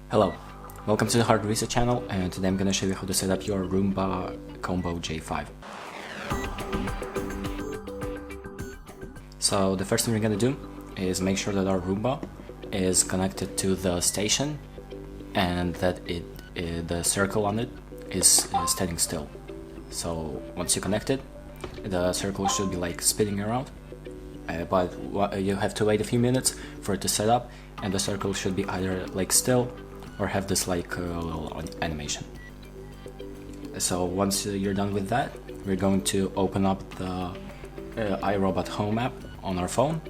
Hello, welcome to the HardReset channel, and today I'm going to show you how to set up your Roomba Combo J5. So the first thing we're going to do is make sure that our Roomba is connected to the station and that the circle on it is standing still. So once you connect it, the circle should be like spinning around, but you have to wait a few minutes for it to set up, and the circle should be either like still or have this like little animation. So once you're done with that, we're going to open up the iRobot Home app on our phone,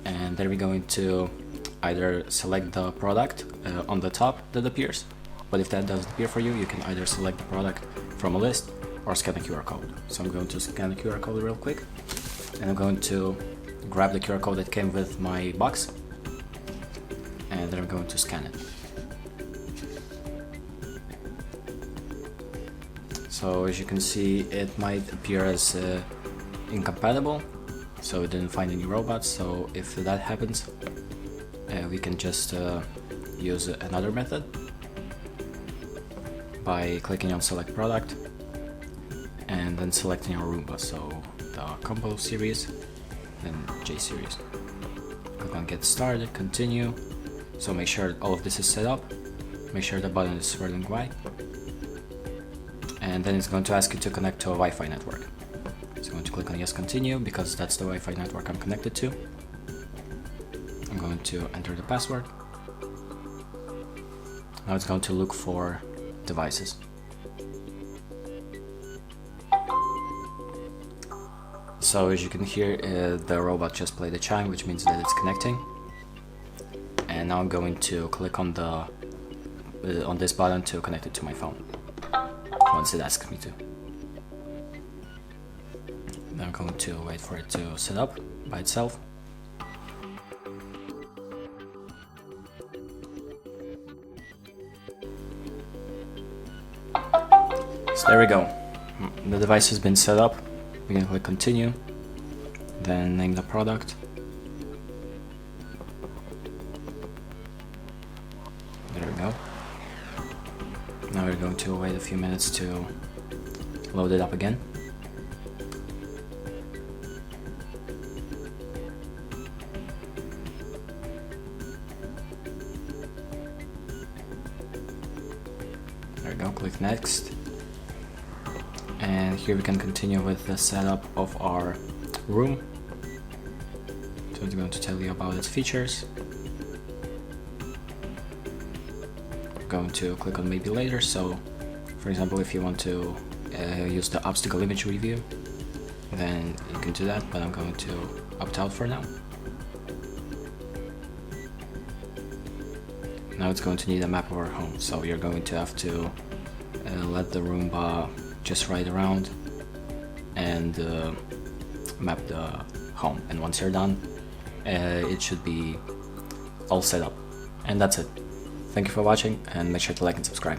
and then we're going to either select the product on the top that appears, but if that doesn't appear for you, you can either select the product from a list or scan a QR code. So I'm going to scan the QR code real quick, and I'm going to grab the QR code that came with my box, and then I'm going to scan it. So as you can see, it might appear as incompatible, so it didn't find any robots. So if that happens, we can just use another method by clicking on select product and then selecting our Roomba, so the Combo series, then J series. Click on get started, continue. So make sure all of this is set up, make sure the button is swirling white, and then it's going to ask you to connect to a Wi-Fi network. So I'm going to click on yes, continue, because that's the Wi-Fi network I'm connected to. I'm going to enter the password. Now it's going to look for devices. So as you can hear, the robot just played a chime, which means that it's connecting. And now I'm going to click on this button to connect it to my phone once it asks me to. Then I'm going to wait for it to set up by itself. So there we go. The device has been set up. We can click continue, then name the product. There we go. Now we're going to wait a few minutes to load it up again. There we go, click next. And here we can continue with the setup of our room. So it's going to tell you about its features. I'm going to click on maybe later. So for example, if you want to use the obstacle image review, then you can do that, but I'm going to opt out for now. Now it's going to need a map of our home, so you're going to have to let the Roomba just ride around and map the home, and once you're done, it should be all set up. And that's it. Thank you for watching, and make sure to like and subscribe.